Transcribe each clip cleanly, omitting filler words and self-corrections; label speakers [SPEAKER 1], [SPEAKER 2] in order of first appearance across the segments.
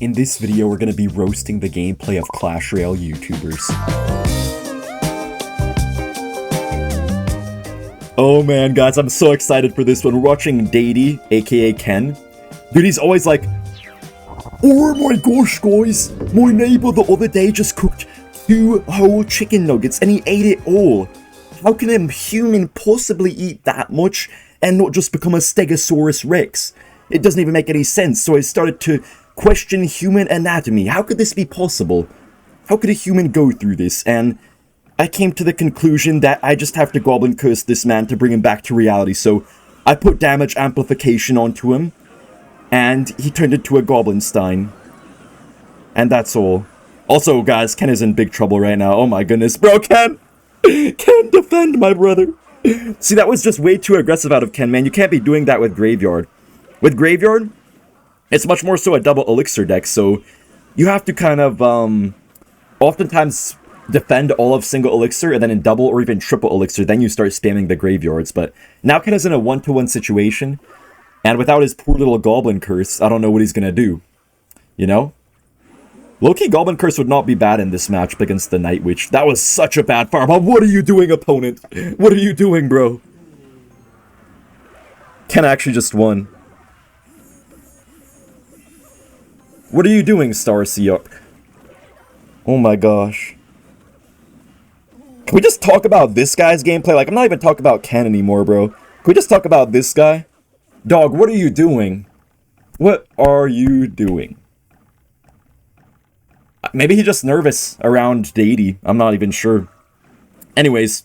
[SPEAKER 1] In this video, we're going to be roasting the gameplay of Clash Royale YouTubers. Oh man, guys, I'm so excited for this one. We're watching Daddy, aka Ken. Dude, he's always like, "Oh my gosh, guys, my neighbor the other day just cooked 2 whole chicken nuggets and he ate it all. How can a human possibly eat that much and not just become a Stegosaurus Rex? It doesn't even make any sense." So I started to question human anatomy. How could this be possible? How could a human go through this? And I came to the conclusion that I just have to goblin curse this man to bring him back to reality. So I put damage amplification onto him, and he turned into a Goblinstein. And that's all. Also, guys, Ken is in big trouble right now. Oh my goodness, bro, Ken! Ken, defend my brother! See, that was just way too aggressive out of Ken, man. You can't be doing that with Graveyard. With Graveyard, it's much more so a double elixir deck, so you have to kind of, oftentimes defend all of single elixir, and then in double or even triple elixir, then you start spamming the graveyards. But now Ken is in a 1-to-1 situation, and without his poor little Goblin Curse, I don't know what he's gonna do. You know? Low-key Goblin Curse would not be bad in this matchup against the Night Witch. That was such a bad fireball. What are you doing, opponent? What are you doing, bro? Ken actually just won. What are you doing, Starseer? Oh my gosh. Can we just talk about this guy's gameplay? Like, I'm not even talking about Ken anymore, bro. Can we just talk about this guy? Dog, what are you doing? What are you doing? Maybe he's just nervous around Daddy. I'm not even sure. Anyways,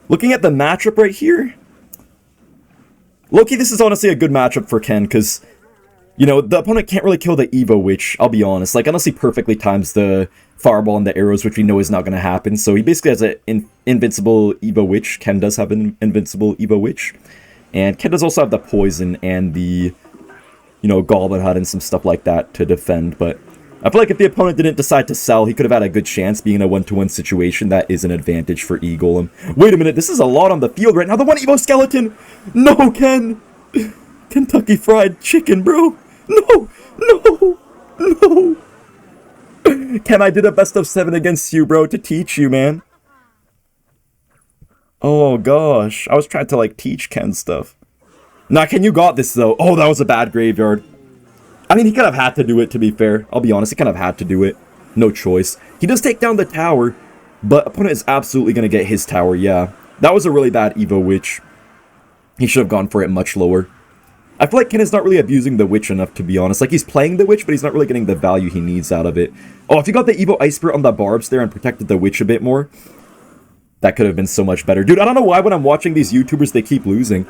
[SPEAKER 1] looking at the matchup right here, Loki, this is honestly a good matchup for Ken, because, you know, the opponent can't really kill the Evo Witch, I'll be honest. Like, unless he perfectly times the fireball and the arrows, which we know is not going to happen. So he basically has an invincible Evo Witch. Ken does have an invincible Evo Witch. And Ken does also have the poison and the, you know, Goblin Hut and some stuff like that to defend. But I feel like if the opponent didn't decide to sell, he could have had a good chance being in a 1-to-1 situation. That is an advantage for E-Golem. Wait a minute, this is a lot on the field right now. The 1 Evo Skeleton! No, Ken! Kentucky Fried Chicken, bro! No! No! No! Ken, I did a best of 7 against you, bro, to teach you, man. Oh, gosh. I was trying to, like, teach Ken stuff. Nah, Ken, you got this, though. Oh, that was a bad graveyard. I mean, he kind of had to do it, to be fair. I'll be honest, he kind of had to do it. No choice. He does take down the tower, but opponent is absolutely going to get his tower, yeah. That was a really bad Evo Witch. He should have gone for it much lower. I feel like Ken is not really abusing the Witch enough, to be honest. Like, he's playing the Witch, but he's not really getting the value he needs out of it. Oh, if you got the Evo Ice Spirit on the Barbs there and protected the Witch a bit more, that could have been so much better. Dude, I don't know why when I'm watching these YouTubers, they keep losing.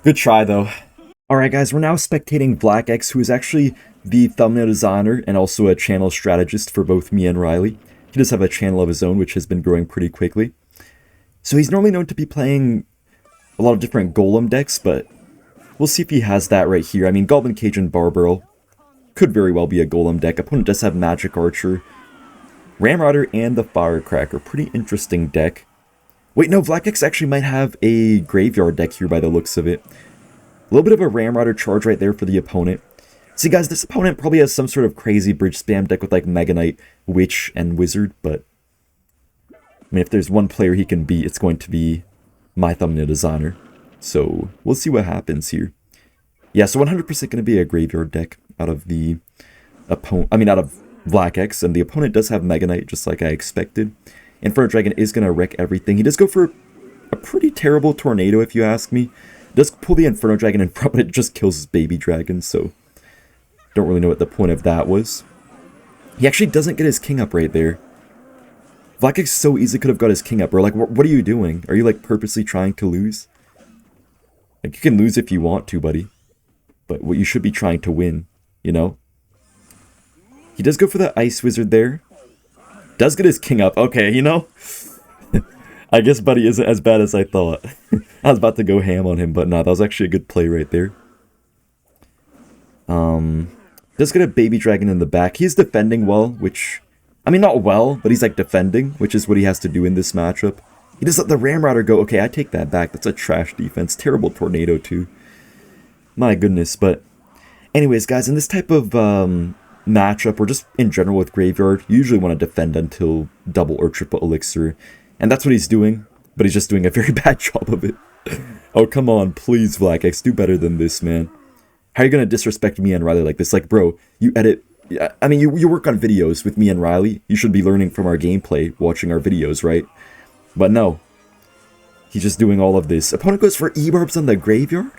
[SPEAKER 1] Good try, though. Alright, guys, we're now spectating BlackX, who is actually the thumbnail designer and also a channel strategist for both me and Riley. He does have a channel of his own, which has been growing pretty quickly. So he's normally known to be playing a lot of different Golem decks, but we'll see if he has that right here. I mean, Goblin Cage and Barbarrel could very well be a Golem deck. Opponent does have Magic Archer, Ramrodder, and the Firecracker. Pretty interesting deck. Wait, no, BlackX actually might have a Graveyard deck here by the looks of it. A little bit of a Ramrodder charge right there for the opponent. See, guys, this opponent probably has some sort of crazy bridge spam deck with, like, Mega Knight, Witch, and Wizard, but I mean, if there's one player he can beat, it's going to be my thumbnail designer. So, we'll see what happens here. Yeah, so 100% going to be a Graveyard deck out of the opponent, out of BlackX, and the opponent does have Mega Knight, just like I expected. Inferno Dragon is going to wreck everything. He does go for a pretty terrible Tornado, if you ask me. Does pull the Inferno Dragon in front, but it just kills his baby dragon, so don't really know what the point of that was. He actually doesn't get his king up right there. BlackX so easily could have got his king up, bro. Like, what are you doing? Are you, like, purposely trying to lose? Like, you can lose if you want to, buddy. But what you should be trying to win, you know? He does go for the Ice Wizard there. Does get his king up. Okay, you know? I guess Buddy isn't as bad as I thought. I was about to go ham on him, but no, that was actually a good play right there. Does get a baby dragon in the back. He's defending well, which, I mean, not well, but he's like defending, which is what he has to do in this matchup. He does let the Ramrodder go. Okay, I take that back. That's a trash defense. Terrible Tornado, too. My goodness, but anyways, guys, in this type of matchup, or just in general with Graveyard, you usually want to defend until double or triple elixir. And that's what he's doing, but he's just doing a very bad job of it. Oh, come on, please, BlackX, do better than this, man. How are you going to disrespect me and Riley like this? Like, bro, you edit... I mean, you work on videos with me and Riley. You should be learning from our gameplay, watching our videos, right? But no. He's just doing all of this. Opponent goes for E-Barbs on the Graveyard?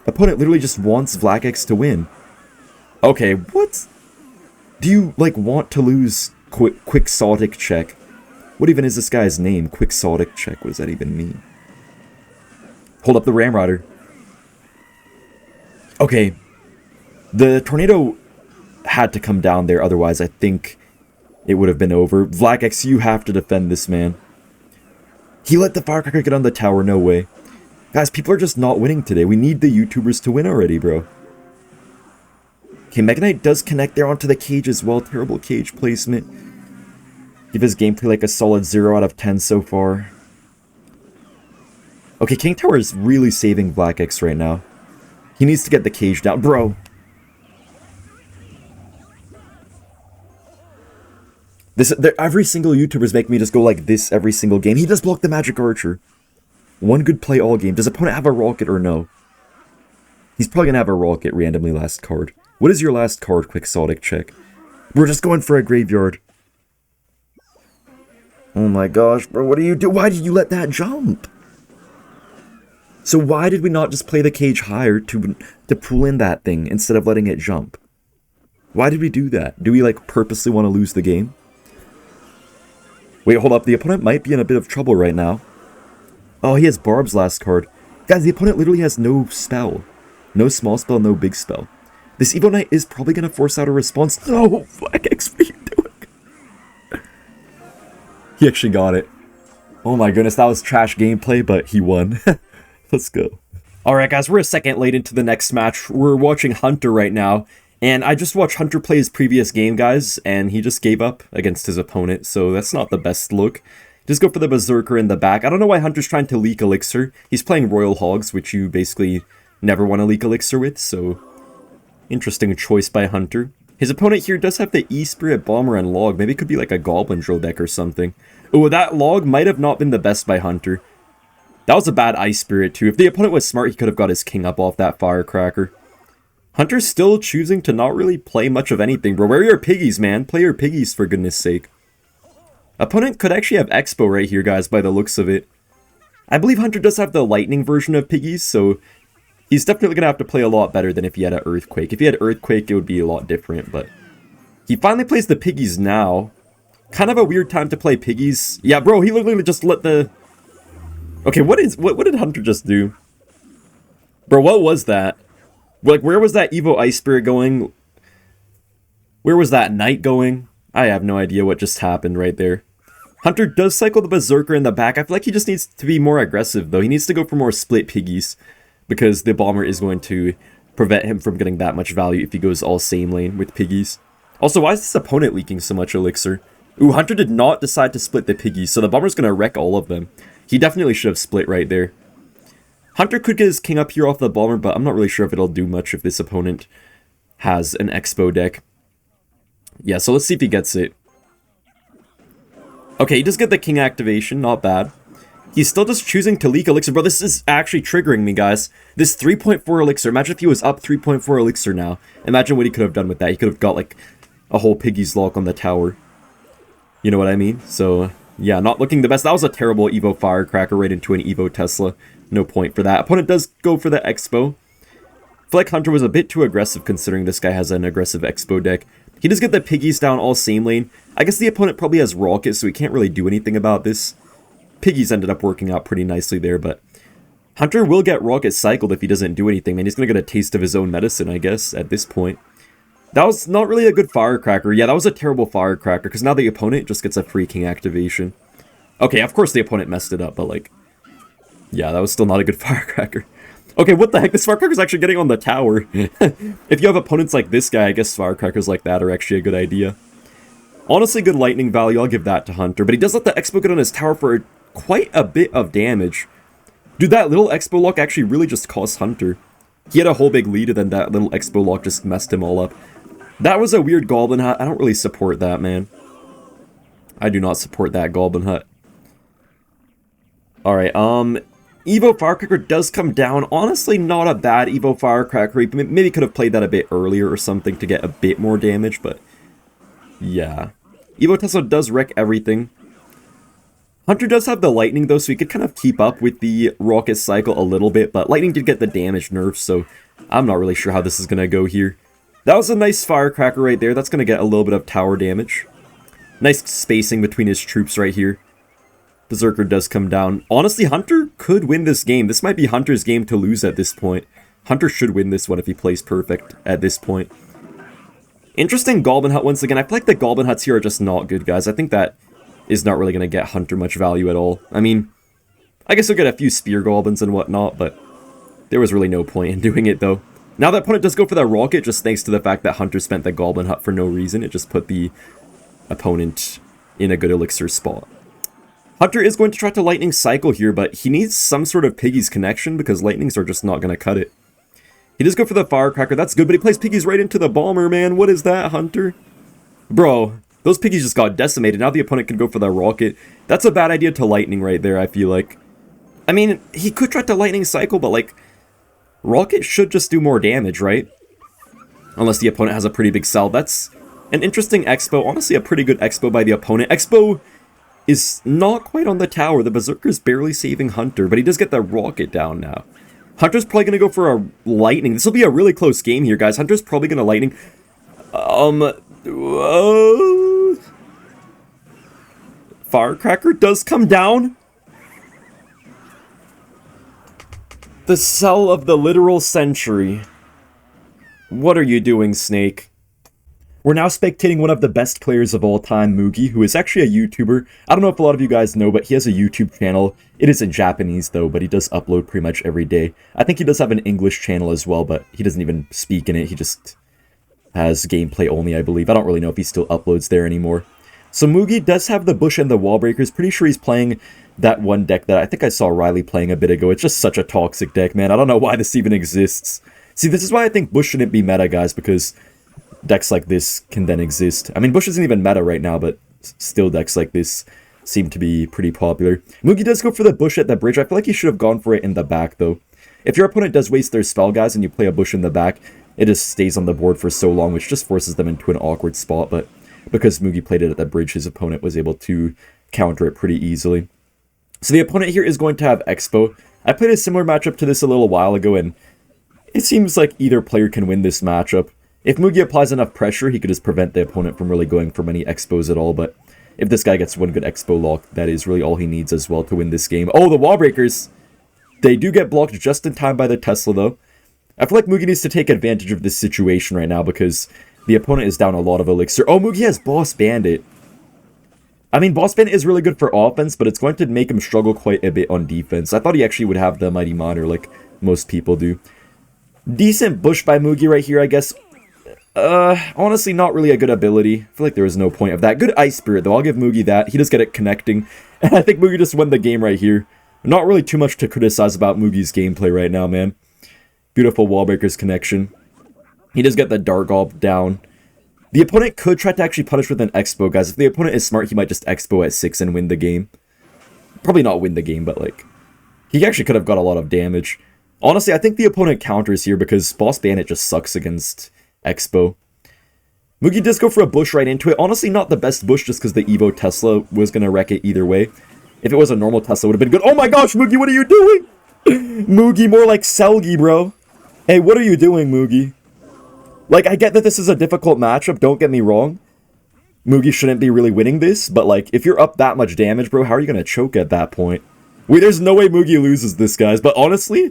[SPEAKER 1] Opponent literally just wants BlackX to win. Okay, what? Do you, like, want to lose Quixotic Check? What even is this guy's name? Quixotic Check, what does that even mean? Hold up the Ramrider. Okay. The Tornado had to come down there, otherwise I think it would have been over. BlackX, you have to defend this man. He let the Firecracker get on the tower, no way. Guys, people are just not winning today. We need the YouTubers to win already, bro. Okay, Mega Knight does connect there onto the cage as well. Terrible cage placement. Give his gameplay like a solid 0 out of 10 so far. Okay, King Tower is really saving BlackX right now. He needs to get the cage down. Bro. Every single YouTuber's make me just go like this every single game. He does block the Magic Archer. One good play all game. Does opponent have a rocket or no? He's probably gonna have a rocket randomly last card. What is your last card, Quixotic Check? We're just going for a Graveyard. Oh my gosh, bro, what do you do? Why did you let that jump? So why did we not just play the cage higher to pull in that thing instead of letting it jump? Why did we do that? Do we like purposely want to lose the game? Wait, hold up. The opponent might be in a bit of trouble right now. Oh, he has Barb's last card. Guys, the opponent literally has no spell. No small spell, no big spell. This Evo Knight is probably going to force out a response. No, BlackX, what are you doing? He actually got it. Oh my goodness, that was trash gameplay, but he won. Let's go. Alright guys, we're a second late into the next match. We're watching Hunter right now. And I just watched Hunter play his previous game, guys, and he just gave up against his opponent, so that's not the best look. Just go for the Berserker in the back. I don't know why Hunter's trying to leak Elixir. He's playing Royal Hogs, which you basically never want to leak Elixir with, so interesting choice by Hunter. His opponent here does have the E-Spirit, Bomber, and Log. Maybe it could be like a Goblin Drill deck or something. Oh, that Log might have not been the best by Hunter. That was a bad Ice Spirit, too. If the opponent was smart, he could have got his king up off that Firecracker. Hunter's still choosing to not really play much of anything, bro. Where are your piggies, man? Play your piggies, for goodness sake. Opponent could actually have Xbow right here, guys, by the looks of it. I believe Hunter does have the lightning version of piggies, so he's definitely going to have to play a lot better than if he had an Earthquake. If he had Earthquake, it would be a lot different, but he finally plays the piggies now. Kind of a weird time to play piggies. Yeah, bro, he literally just let the... Okay, what did Hunter just do? Bro, what was that? Like, where was that Evo Ice Spirit going? Where was that Knight going? I have no idea what just happened right there. Hunter does cycle the Berserker in the back. I feel like he just needs to be more aggressive, though. He needs to go for more split piggies, because the Bomber is going to prevent him from getting that much value if he goes all same lane with piggies. Also, why is this opponent leaking so much Elixir? Ooh, Hunter did not decide to split the piggies, so the Bomber's going to wreck all of them. He definitely should have split right there. Hunter could get his king up here off the Bomber, but I'm not really sure if it'll do much if this opponent has an Xbow deck. Yeah, so let's see if he gets it. Okay, he does get the king activation, not bad. He's still just choosing to leak Elixir. Bro, this is actually triggering me, guys. This 3.4 Elixir, imagine if he was up 3.4 Elixir now. Imagine what he could have done with that. He could have got, like, a whole Piggy's Lock on the tower. You know what I mean? So, yeah, not looking the best. That was a terrible Evo Firecracker right into an Evo Tesla. No point for that. Opponent does go for the Xbow. I feel like Hunter was a bit too aggressive considering this guy has an aggressive Xbow deck. He does get the piggies down all same lane. I guess the opponent probably has Rocket, so he can't really do anything about this. Piggies ended up working out pretty nicely there, but Hunter will get Rocket cycled if he doesn't do anything, man. He's going to get a taste of his own medicine, I guess, at this point. That was not really a good Firecracker. Yeah, that was a terrible Firecracker, because now the opponent just gets a free king activation. Okay, of course the opponent messed it up, but like... Yeah, that was still not a good Firecracker. Okay, what the heck? This Firecracker's actually getting on the tower. If you have opponents like this guy, I guess Firecrackers like that are actually a good idea. Honestly, good lightning value. I'll give that to Hunter. But he does let the Xbow get on his tower for quite a bit of damage. Dude, that little Xbow lock actually really just cost Hunter. He had a whole big lead, and then that little Xbow lock just messed him all up. That was a weird Goblin Hut. I don't really support that, man. I do not support that Goblin Hut. Alright, Evo Firecracker does come down. Honestly, not a bad Evo Firecracker. He maybe could have played that a bit earlier or something to get a bit more damage, but yeah. Evo Tesla does wreck everything. Hunter does have the Lightning, though, so he could kind of keep up with the Rocket Cycle a little bit, but Lightning did get the damage nerf, so I'm not really sure how this is going to go here. That was a nice Firecracker right there. That's going to get a little bit of tower damage. Nice spacing between his troops right here. Berserker does come down. Honestly, Hunter could win this game. This might be Hunter's game to lose at this point. Hunter should win this one if he plays perfect at this point. Interesting Goblin Hut once again. I feel like the Goblin Huts here are just not good, guys. I think that is not really going to get Hunter much value at all. I mean, I guess he'll get a few Spear Goblins and whatnot, but there was really no point in doing it, though. Now that opponent does go for that Rocket, just thanks to the fact that Hunter spent the Goblin Hut for no reason. It just put the opponent in a good elixir spot. Hunter is going to try to Lightning Cycle here, but he needs some sort of Piggy's connection because Lightnings are just not going to cut it. He does go for the Firecracker. That's good, but he plays Piggies right into the Bomber, man. What is that, Hunter? Bro, those Piggies just got decimated. Now the opponent can go for the Rocket. That's a bad idea to Lightning right there, I feel like. I mean, he could try to Lightning Cycle, but, like, Rocket should just do more damage, right? Unless the opponent has a pretty big cell. That's an interesting Xbow. Honestly, a pretty good Xbow by the opponent. Xbow is not quite on the tower. The Berserker's barely saving Hunter, but he does get the Rocket down now. Hunter's probably going to go for a Lightning. This will be a really close game here, guys. Hunter's probably going to Lightning. Firecracker does come down. The cell of the literal century. What are you doing, Snake? We're now spectating one of the best players of all time, Mugi, who is actually a YouTuber. I don't know if a lot of you guys know, but he has a YouTube channel. It is in Japanese, though, but he does upload pretty much every day. I think he does have an English channel as well, but he doesn't even speak in it. He just has gameplay only, I believe. I don't really know if he still uploads there anymore. So Mugi does have the Bush and the Wall Breakers. Pretty sure he's playing that one deck that I think I saw Riley playing a bit ago. It's just such a toxic deck, man. I don't know why this even exists. See, this is why I think Bush shouldn't be meta, guys, because decks like this can then exist. I mean, Bush isn't even meta right now, but still decks like this seem to be pretty popular. Mugi does go for the Bush at the bridge. I feel like he should have gone for it in the back, though. If your opponent does waste their spell, guys, and you play a Bush in the back, it just stays on the board for so long, which just forces them into an awkward spot, but because Mugi played it at the bridge, his opponent was able to counter it pretty easily. So the opponent here is going to have Xbow. I played a similar matchup to this a little while ago, and it seems like either player can win this matchup. If Mugi applies enough pressure, he could just prevent the opponent from really going for many Xbows at all, but if this guy gets one good Xbow lock, that is really all he needs as well to win this game. Oh, the Wall Breakers! They do get blocked just in time by the Tesla, though. I feel like Mugi needs to take advantage of this situation right now because the opponent is down a lot of elixir. Oh, Mugi has Boss Bandit. I mean, Boss Bandit is really good for offense, but it's going to make him struggle quite a bit on defense. I thought he actually would have the Mighty Monitor like most people do. Decent Bush by Mugi right here, I guess. Honestly, not really a good ability. I feel like there was no point of that. Good Ice Spirit, though. I'll give Mugi that. He does get it connecting. And I think Mugi just won the game right here. Not really too much to criticize about Mugi's gameplay right now, man. Beautiful Wallbreaker's connection. He does get the Dark Gob down. The opponent could try to actually punish with an Xbow, guys. If the opponent is smart, he might just Xbow at 6 and win the game. Probably not win the game, but, like, he actually could have got a lot of damage. Honestly, I think the opponent counters here because Boss Bandit just sucks against Xbow. Mugi does go for a Bush right into it. Honestly, not the best Bush just because the Evo Tesla was going to wreck it either way. If it was a normal Tesla, it would have been good. Oh my gosh, Mugi, what are you doing? Mugi, more like Selgi, bro. Hey, what are you doing, Mugi? Like, I get that this is a difficult matchup, don't get me wrong. Mugi shouldn't be really winning this, but, like, if you're up that much damage, bro, how are you going to choke at that point? Wait, there's no way Mugi loses this, guys. But honestly,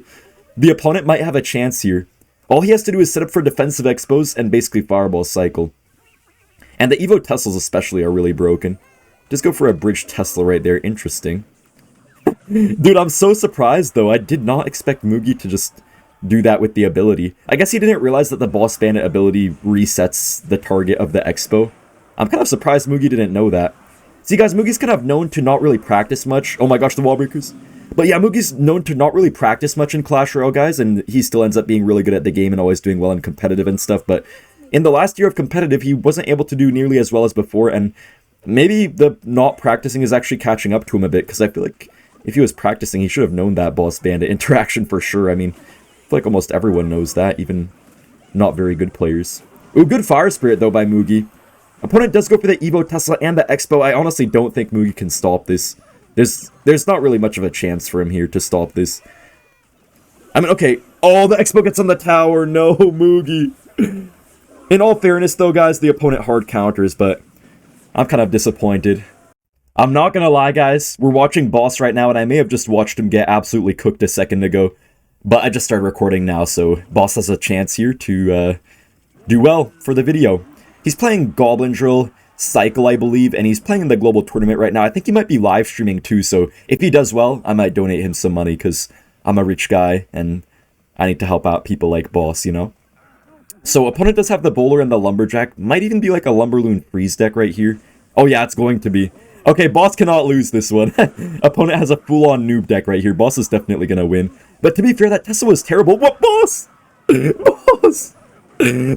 [SPEAKER 1] the opponent might have a chance here. All he has to do is set up for defensive Expos and basically Fireball Cycle. And the Evo Teslas especially are really broken. Just go for a Bridge Tesla right there. Interesting. Dude, I'm so surprised, though. I did not expect Mugi to just do that with the ability. I guess he didn't realize that the Boss Bandit ability resets the target of the Expo. I'm kind of surprised Mugi didn't know that. See, guys, Mugi's kind of known to not really practice much. Oh my gosh, the Wall Breakers. But yeah, Mugi's known to not really practice much in Clash Royale, guys, and he still ends up being really good at the game and always doing well in competitive and stuff, but in the last year of competitive, he wasn't able to do nearly as well as before, and maybe the not practicing is actually catching up to him a bit, because I feel like if he was practicing, he should have known that Boss Bandit interaction for sure. I mean, I feel like almost everyone knows that, even not very good players. Ooh, good Fire Spirit, though, by Mugi. Opponent does go for the Evo Tesla and the Xbow. I honestly don't think Mugi can stop this. There's not really much of a chance for him here to stop this. I mean, okay. Oh, the Xbow gets on the tower. No, Mugi. In all fairness, though, guys, the opponent hard counters, but I'm kind of disappointed. I'm not gonna lie, guys. We're watching Boss right now, and I may have just watched him get absolutely cooked a second ago. But I just started recording now, so Boss has a chance here to do well for the video. He's playing Goblin Drill Cycle, I believe, and he's playing in the global tournament right now. I think he might be live streaming too, so if he does well, I might donate him some money, because I'm a rich guy, and I need to help out people like Boss, you know? So opponent does have the Bowler and the Lumberjack. Might even be like a Lumberloon Freeze deck right here. Oh yeah, it's going to be. Okay, Boss cannot lose this one. Opponent has a full-on noob deck right here. Boss is definitely going to win. But to be fair, that Tesla was terrible. What, Boss? Boss!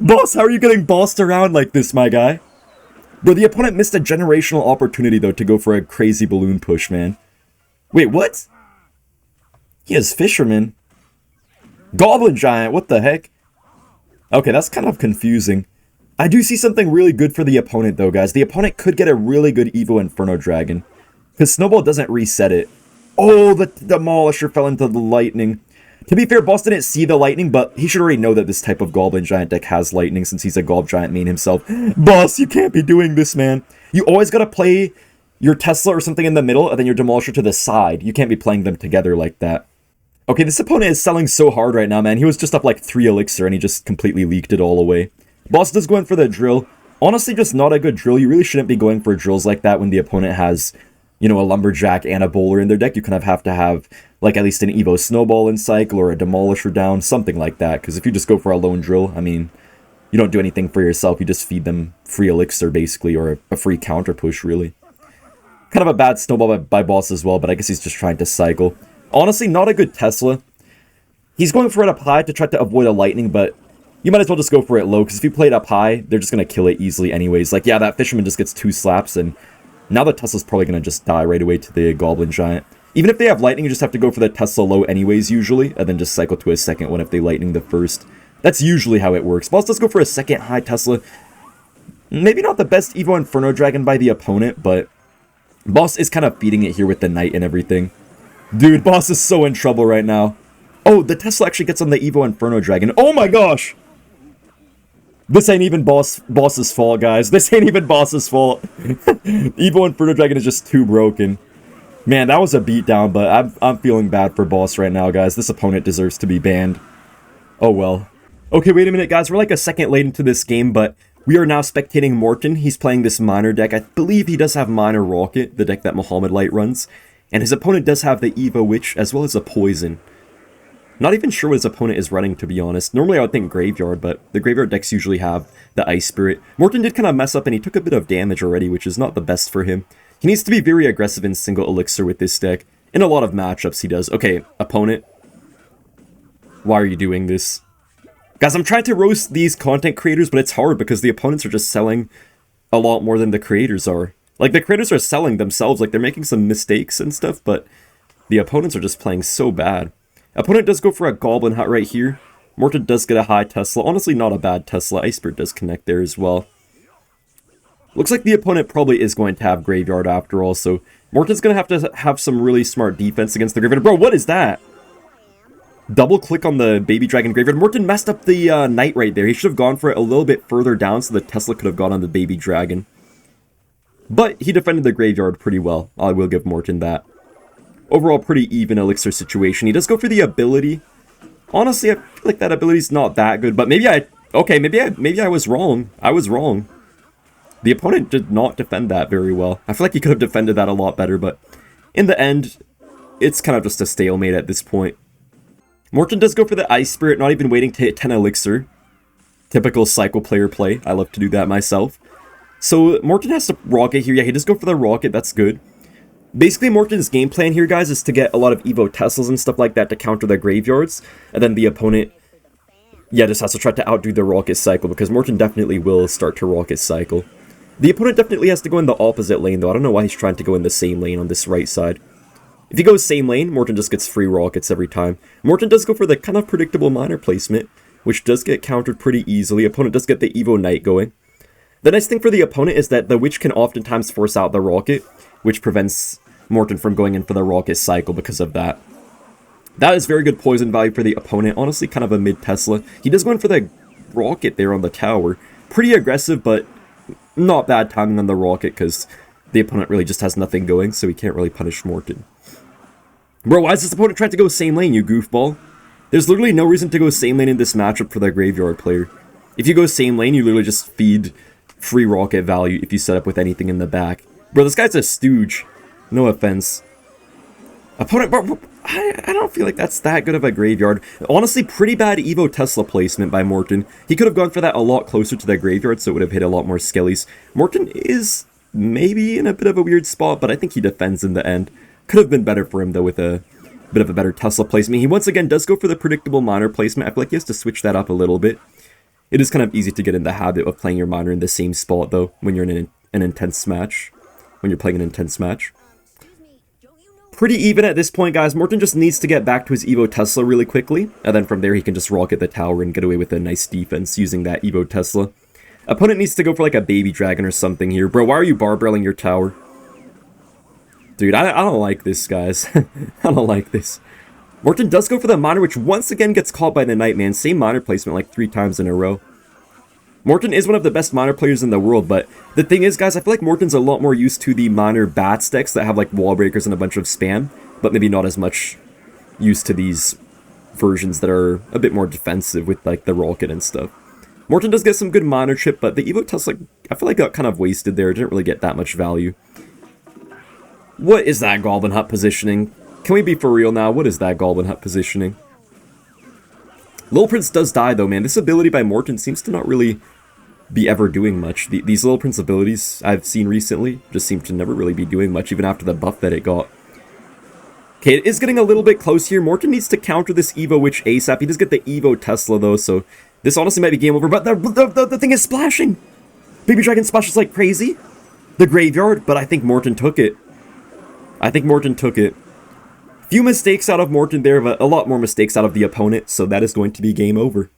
[SPEAKER 1] Boss, how are you getting bossed around like this, my guy? Bro, the opponent missed a generational opportunity, though, to go for a crazy balloon push, man. Wait, what? He has Fisherman. Goblin Giant, what the heck? Okay, that's kind of confusing. I do see something really good for the opponent, though, guys. The opponent could get a really good Evo Inferno Dragon, because Snowball doesn't reset it. Oh, the Demolisher fell into the lightning. To be fair, Boss didn't see the lightning, but he should already know that this type of Goblin Giant deck has lightning, since he's a Gob Giant main himself. Boss, you can't be doing this, man. You always gotta play your Tesla or something in the middle, and then your Demolisher to the side. You can't be playing them together like that. Okay, this opponent is selling so hard right now, man. He was just up like 3 Elixir, and he just completely leaked it all away. Boss does go in for the drill. Honestly, just not a good drill. You really shouldn't be going for drills like that when the opponent has, you know, a Lumberjack and a Bowler in their deck. You kind of have to have, like, at least an Evo Snowball in cycle or a Demolisher down, something like that. Because if you just go for a lone drill, I mean, you don't do anything for yourself. You just feed them free Elixir, basically, or a free counter push, really. Kind of a bad Snowball by Boss as well, but I guess he's just trying to cycle. Honestly, not a good Tesla. He's going for it up high to try to avoid a lightning, but you might as well just go for it low, because if you play it up high, they're just going to kill it easily anyways. Like, yeah, that Fisherman just gets 2 slaps, and now the Tesla's probably going to just die right away to the Goblin Giant. Even if they have lightning, you just have to go for the Tesla low anyways, usually, and then just cycle to a second one if they lightning the first. That's usually how it works. Boss does go for a second high Tesla. Maybe not the best Evo Inferno Dragon by the opponent, but Boss is kind of feeding it here with the Knight and everything. Dude, Boss is so in trouble right now. Oh, the Tesla actually gets on the Evo Inferno Dragon. Oh my gosh! This ain't even Boss's fault, guys. This ain't even Boss's fault. Evo Inferno Dragon is just too broken. Man, that was a beatdown, but I'm feeling bad for Boss right now, guys. This opponent deserves to be banned. Oh well. Okay, wait a minute, guys. We're like a second late into this game, but we are now spectating Morton. He's playing this Miner deck. I believe he does have Miner Rocket, the deck that Muhammad Light runs. And his opponent does have the Evo Witch, as well as a Poison. Not even sure what his opponent is running, to be honest. Normally I would think Graveyard, but the Graveyard decks usually have the Ice Spirit. Morton did kind of mess up, and he took a bit of damage already, which is not the best for him. He needs to be very aggressive in single Elixir with this deck. In a lot of matchups he does. Okay, opponent. Why are you doing this? Guys, I'm trying to roast these content creators, but it's hard because the opponents are just selling a lot more than the creators are. Like, the creators are selling themselves, like, they're making some mistakes and stuff, but the opponents are just playing so bad. Opponent does go for a Goblin Hut right here. Morton does get a high Tesla. Honestly, not a bad Tesla. Ice Spirit does connect there as well. Looks like the opponent probably is going to have Graveyard after all, so Morton's going to have some really smart defense against the Graveyard. Bro, what is that? Double click on the Baby Dragon Graveyard. Morton messed up the Knight right there. He should have gone for it a little bit further down so the Tesla could have gone on the Baby Dragon. But he defended the Graveyard pretty well. I will give Morton that. Overall, pretty even Elixir situation. He does go for the ability. Honestly, I feel like that ability's not that good, but maybe I was wrong. I was wrong. The opponent did not defend that very well. I feel like he could have defended that a lot better, but in the end, it's kind of just a stalemate at this point. Morton does go for the Ice Spirit, not even waiting to hit 10 Elixir. Typical Cycle player play. I love to do that myself. So, Morton has to Rocket here. Yeah, he does go for the Rocket. That's good. Basically, Morton's game plan here, guys, is to get a lot of Evo Teslas and stuff like that to counter the Graveyards. And then the opponent Yeah, just has to try to outdo the rocket cycle, because Morton definitely will start to rocket cycle. The opponent definitely has to go in the opposite lane, though. I don't know why he's trying to go in the same lane on this right side. If he goes same lane, Morton just gets free rockets every time. Morton does go for the kind of predictable miner placement, which does get countered pretty easily. Opponent does get the Evo Knight going. The nice thing for the opponent is that the Witch can oftentimes force out the rocket, which prevents Morton from going in for the rocket cycle because of that. That is very good poison value for the opponent. Honestly, kind of a mid-Tesla. He does go in for the rocket there on the tower. Pretty aggressive, but not bad timing on the rocket, because the opponent really just has nothing going, so he can't really punish Morton. Bro, why is this opponent trying to go same lane, you goofball? There's literally no reason to go same lane in this matchup for the graveyard player. If you go same lane, you literally just feed free rocket value if you set up with anything in the back. Bro, this guy's a stooge. No offense. Opponent, bro, I don't feel like that's that good of a graveyard. Honestly, pretty bad Evo Tesla placement by Morton. He could have gone for that a lot closer to the graveyard, so it would have hit a lot more skellies. Morton is maybe in a bit of a weird spot, but I think he defends in the end. Could have been better for him, though, with a bit of a better Tesla placement. He once again does go for the predictable miner placement. I feel like he has to switch that up a little bit. It is kind of easy to get in the habit of playing your miner in the same spot, though, when you're in an intense match. When you're playing an intense match. Pretty even at this point, guys. Morton just needs to get back to his Evo Tesla really quickly, and then from there he can just rocket the tower and get away with a nice defense using that Evo Tesla. Opponent needs to go for like a baby dragon or something here. Bro, why are you barbarelling your tower? Dude, I don't like this, guys. I don't like this. Morton does go for the miner, which once again gets caught by the Nightman. Same miner placement like 3 times in a row. Morton is one of the best miner players in the world, but the thing is, guys, I feel like Morton's a lot more used to the miner bats decks that have like wall breakers and a bunch of spam, but maybe not as much used to these versions that are a bit more defensive with like the rocket and stuff. Morton does get some good miner chip, but the Evo Tesla, I feel like got kind of wasted there. It didn't really get that much value. What is that Goblin Hut positioning? Can we be for real now? What is that Goblin Hut positioning? Little Prince does die though, man. This ability by Morton seems to not really be ever doing much. These Little Prince abilities I've seen recently just seem to never really be doing much, even after the buff that it got. Okay, it is getting a little bit close here. Morton needs to counter this Evo Witch ASAP. He does get the Evo Tesla though, so this honestly might be game over, but the thing is splashing! Baby Dragon splashes like crazy. The graveyard, but I think Morton took it. I think Morton took it. Few mistakes out of Morton there, but a lot more mistakes out of the opponent, so that is going to be game over.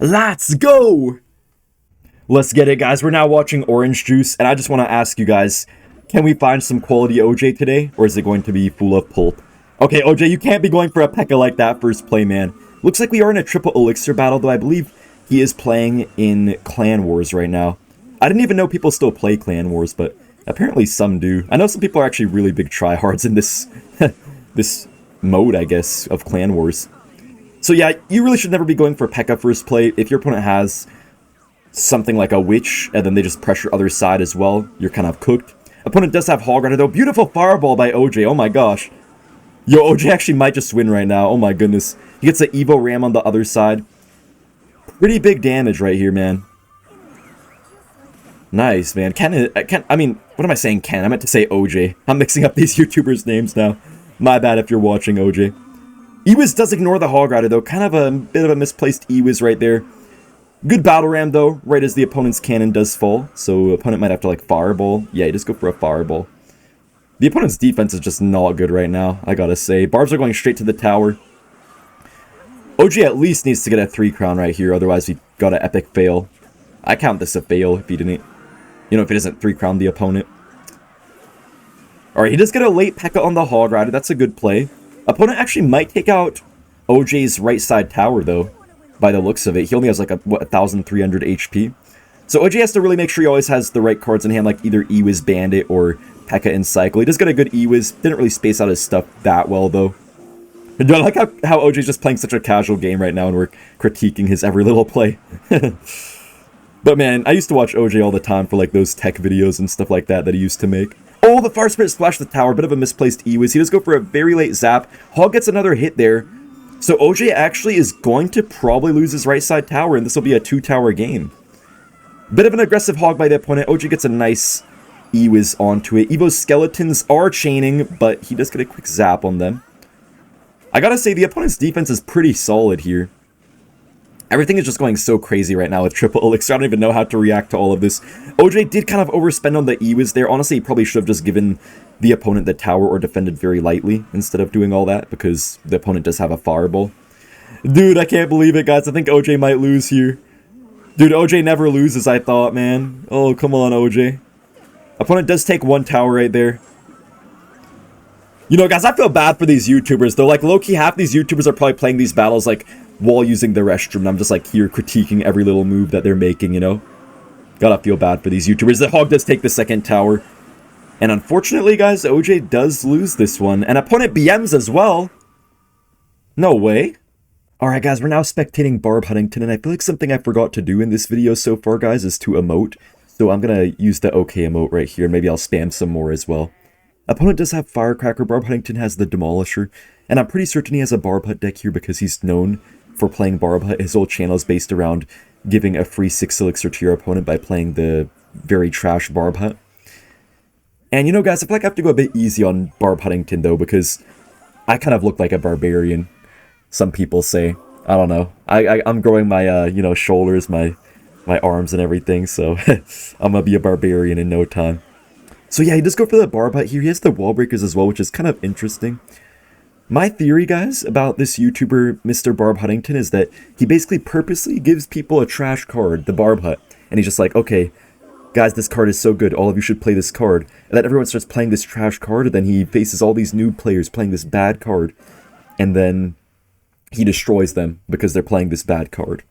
[SPEAKER 1] Let's go! Let's get it, guys. We're now watching Orange Juice, and I just want to ask you guys, can we find some quality OJ today, or is it going to be full of pulp? Okay, OJ, you can't be going for a Pekka like that first play, man. Looks like we are in a triple elixir battle, though I believe he is playing in Clan Wars right now. I didn't even know people still play Clan Wars, but apparently some do. I know some people are actually really big tryhards in this this mode, I guess, of Clan Wars. So yeah, you really should never be going for Pekka first play. If your opponent has something like a Witch, and then they just pressure other side as well, you're kind of cooked. Opponent does have Hog Rider though. Beautiful Fireball by OJ, oh my gosh. Yo, OJ actually might just win right now, oh my goodness. He gets the Evo Ram on the other side. Pretty big damage right here, man. Nice, man. I mean, what am I saying, Ken? I meant to say OJ. I'm mixing up these YouTubers' names now. My bad if you're watching, OJ. Ewiz does ignore the Hog Rider, though. Kind of a bit of a misplaced Ewiz right there. Good Battle Ram, though, right as the opponent's cannon does fall. So, opponent might have to, like, Fireball. Yeah, you just go for a Fireball. The opponent's defense is just not good right now, I gotta say. Barbs are going straight to the tower. OG at least needs to get a 3 crown right here, otherwise we got an epic fail. I count this a fail if he didn't, you know, if he doesn't 3 crown the opponent. Alright, he does get a late Pekka on the Hog Rider, that's a good play. Opponent actually might take out OJ's right side tower, though, by the looks of it. He only has, like, a, what, 1,300 HP. So OJ has to really make sure he always has the right cards in hand, like either Ewiz Bandit or Pekka in Cycle. He does get a good Ewiz. Didn't really space out his stuff that well, though. I like how OJ's just playing such a casual game right now, and we're critiquing his every little play. But man, I used to watch OJ all the time for, like, those tech videos and stuff like that he used to make. Oh, the Fire Spirit splashed the tower. Bit of a misplaced Ewiz. He does go for a very late zap. Hog gets another hit there. So OJ actually is going to probably lose his right side tower, and this will be a 2-tower game. Bit of an aggressive Hog by the opponent. OJ gets a nice Ewiz onto it. Evo's skeletons are chaining, but he does get a quick zap on them. I gotta say, the opponent's defense is pretty solid here. Everything is just going so crazy right now with triple elixir. I don't even know how to react to all of this. OJ did kind of overspend on the Ewas there. Honestly, he probably should have just given the opponent the tower or defended very lightly instead of doing all that, because the opponent does have a fireball. Dude, I can't believe it, guys. I think OJ might lose here. Dude, OJ never loses, I thought, man. Oh, come on, OJ. Opponent does take one tower right there. You know, guys, I feel bad for these YouTubers, though. Like, low-key, half these YouTubers are probably playing these battles, like, while using the restroom. And I'm just, like, here critiquing every little move that they're making, you know? Gotta feel bad for these YouTubers. The Hog does take the second tower. And unfortunately, guys, OJ does lose this one. And opponent BMs as well. No way. Alright, guys, we're now spectating Barb Huntington. And I feel like something I forgot to do in this video so far, guys, is to emote. So I'm gonna use the OK emote right here. And maybe I'll spam some more as well. Opponent does have Firecracker. Barb Huntington has the Demolisher. And I'm pretty certain he has a Barb Hut deck here because he's known for playing Barb Hut. His whole channel is based around giving a free 6 elixir to your opponent by playing the very trash Barb Hut. And you know, guys, I feel like I have to go a bit easy on Barb Huntington, though, because I kind of look like a barbarian, some people say. I don't know. I'm growing my, you know, shoulders, my arms and everything, so I'm gonna be a barbarian in no time. So yeah, he does go for the Barb Hut here. He has the wall breakers as well, which is kind of interesting. My theory, guys, about this YouTuber, Mr. Barb Huntington, is that he basically purposely gives people a trash card, the Barb Hut. And he's just like, okay, guys, this card is so good, all of you should play this card. And then everyone starts playing this trash card, and then he faces all these new players playing this bad card. And then he destroys them because they're playing this bad card.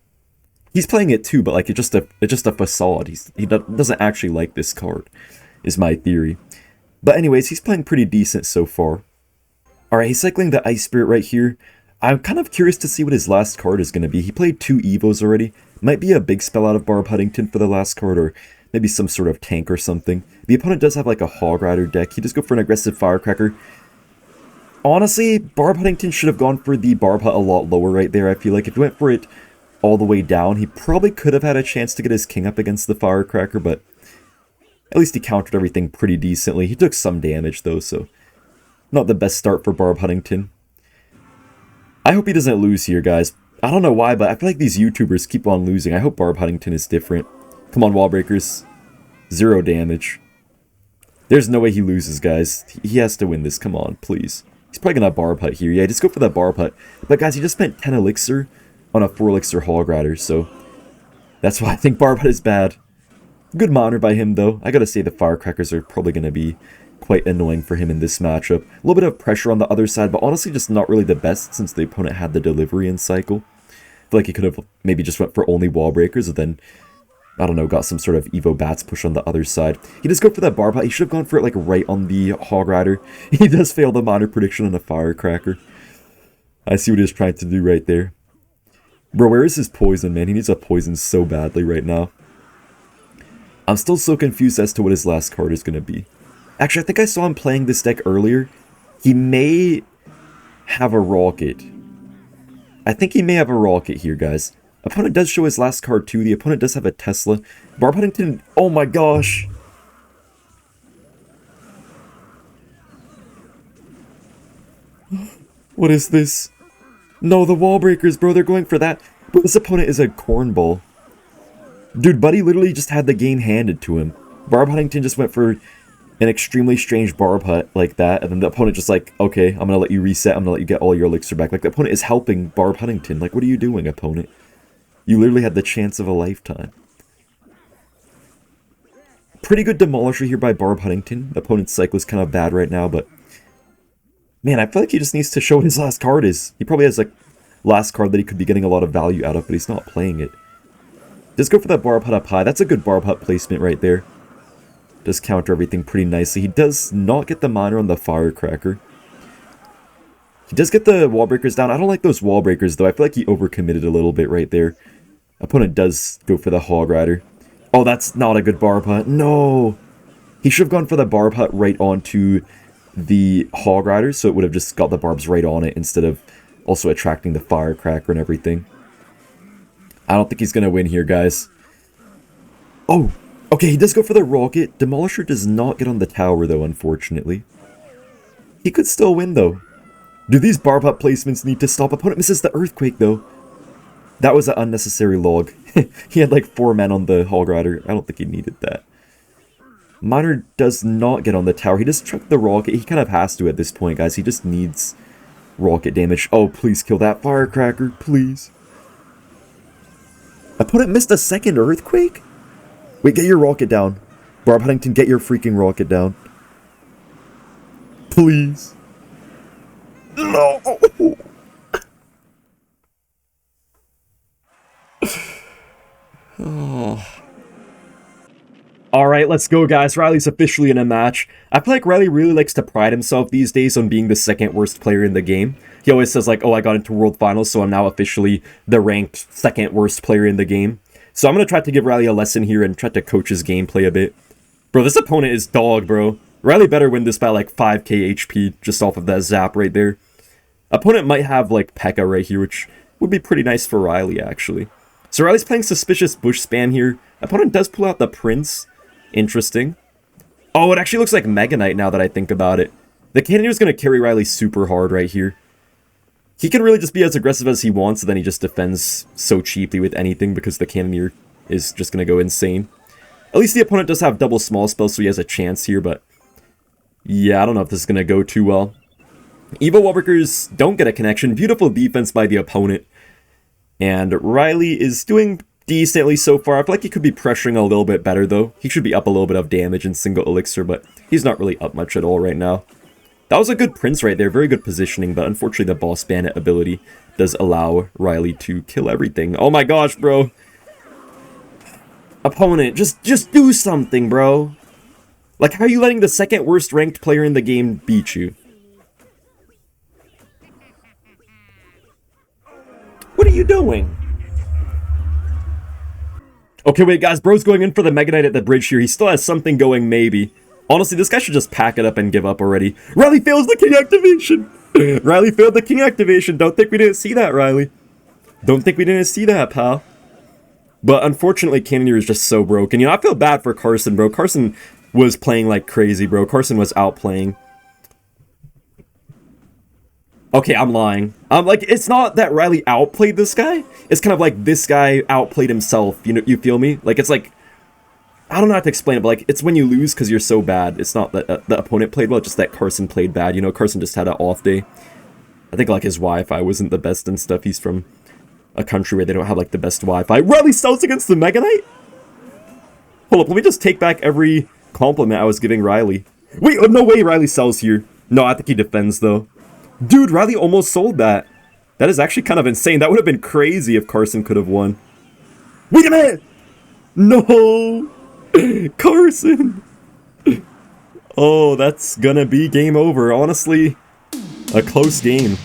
[SPEAKER 1] He's playing it too, but like it's just a facade. He doesn't actually like this card, is my theory. But anyways, he's playing pretty decent so far. Alright, he's cycling the Ice Spirit right here. I'm kind of curious to see what his last card is going to be. He played 2 Evos already. Might be a big spell out of Barb Huntington for the last card, or maybe some sort of tank or something. The opponent does have like a Hog Rider deck. He does go for an aggressive Firecracker. Honestly, Barb Huntington should have gone for the Barb Hut a lot lower right there. I feel like if he went for it all the way down, he probably could have had a chance to get his king up against the Firecracker, but at least he countered everything pretty decently. He took some damage though, so not the best start for Barb Huntington. I hope he doesn't lose here, guys. I don't know why, but I feel like these YouTubers keep on losing. I hope Barb Huntington is different. Come on, wall breakers. 0 damage. There's no way he loses, guys. He has to win this. Come on, please. He's probably gonna Barb Hut here. Yeah, just go for that Barb Hut. But guys, he just spent 10 elixir on a 4 elixir Hog Rider, so that's why I think Barb Hut is bad. Good monitor by him, though. I gotta say the Firecrackers are probably gonna be quite annoying for him in this matchup. A little bit of pressure on the other side, but honestly just not really the best since the opponent had the delivery in cycle. I feel like he could have maybe just went for only wall breakers and then, I don't know, got some sort of Evo Bats push on the other side. He does go for that Barb Hut. He should have gone for it like right on the Hog Rider. He does fail the monitor prediction on a Firecracker. I see what he's trying to do right there. Bro, where is his poison, man? He needs a poison so badly right now. I'm still so confused as to what his last card is going to be. Actually, I think I saw him playing this deck earlier. He may have a Rocket. I think he may have a Rocket here, guys. Opponent does show his last card too. The opponent does have a Tesla. Barb Huntington, oh my gosh. What is this? No, the wall breakers, bro. They're going for that. But this opponent is a cornball. Dude, Buddy literally just had the game handed to him. Barb Huntington just went for an extremely strange Barb Hut like that, and then the opponent just like, okay, I'm gonna let you reset, I'm gonna let you get all your elixir back. Like, the opponent is helping Barb Huntington. Like, what are you doing, opponent? You literally had the chance of a lifetime. Pretty good Demolisher here by Barb Huntington. The opponent's cycle is kind of bad right now, but man, I feel like he just needs to show what his last card is. He probably has like last card that he could be getting a lot of value out of, but he's not playing it. Just go for that Barb Hut up high. That's a good Barb Hut placement right there. Does counter everything pretty nicely. He does not get the miner on the Firecracker. He does get the wall breakers down. I don't like those wall breakers, though. I feel like he overcommitted a little bit right there. Opponent does go for the Hog Rider. Oh, that's not a good Barb Hut. No! He should have gone for the Barb Hut right onto the Hog Rider, so it would have just got the barbs right on it instead of also attracting the Firecracker and everything. I don't think he's going to win here, guys. Oh! Okay, he does go for the Rocket. Demolisher does not get on the tower, though, unfortunately. He could still win, though. Do these barb hut placements need to stop? Opponent misses the earthquake, though. That was an unnecessary log. He had like 4 men on the Hog Rider. I don't think he needed that. Miner does not get on the tower. He just chucked the rocket. He kind of has to at this point, guys. He just needs rocket damage. Oh, please kill that firecracker, please. Opponent missed a second earthquake? Wait, get your rocket down. Barbington, get your freaking rocket down. Please. No! Oh. Alright, let's go, guys. Riley's officially in a match. I feel like Riley really likes to pride himself these days on being the second worst player in the game. He always says like, oh, I got into World Finals, so I'm now officially the ranked second worst player in the game. So I'm going to try to give Riley a lesson here and try to coach his gameplay a bit. Bro, this opponent is dog, bro. Riley better win this by like 5k HP just off of that zap right there. Opponent might have like Pekka right here, which would be pretty nice for Riley, actually. So Riley's playing Suspicious Bush Span here. Opponent does pull out the Prince. Interesting. Oh, it actually looks like Mega Knight now that I think about it. The Cannoneer's going to carry Riley super hard right here. He can really just be as aggressive as he wants, and then he just defends so cheaply with anything because the Cannoneer is just going to go insane. At least the opponent does have double small spells, so he has a chance here, but yeah, I don't know if this is going to go too well. Evo Wallbreakers don't get a connection. Beautiful defense by the opponent. And Riley is doing decently so far. I feel like he could be pressuring a little bit better, though. He should be up a little bit of damage in single elixir, but he's not really up much at all right now. That was a good Prince right there. Very good positioning, but unfortunately the Boss Bandit ability does allow Riley to kill everything. Oh my gosh, bro. Opponent, just do something, bro. Like, how are you letting the second worst ranked player in the game beat you? What are you doing? Okay, wait, guys. Bro's going in for the Mega Knight at the bridge here. He still has something going, maybe. Honestly, this guy should just pack it up and give up already. Riley fails the king activation. Riley failed the king activation. Don't think we didn't see that, Riley. Don't think we didn't see that, pal. But unfortunately, Cannoneer is just so broken. You know, I feel bad for Carson, bro. Carson was playing like crazy, bro. Carson was outplaying. Okay, I'm lying. Like, it's not that Riley outplayed this guy. It's kind of like this guy outplayed himself. You know, you feel me? Like, it's like, I don't know how to explain it, but like, it's when you lose because you're so bad. It's not that the opponent played well, it's just that Carson played bad. You know, Carson just had an off day. I think like his Wi-Fi wasn't the best and stuff. He's from a country where they don't have like the best Wi-Fi. Riley sells against the Mega Knight? Hold up, let me just take back every compliment I was giving Riley. Wait, no way Riley sells here. No, I think he defends though. Dude, Riley almost sold that. That is actually kind of insane. That would have been crazy if Carson could have won. Wait a minute! No! Carson! Oh, that's gonna be game over. Honestly, a close game.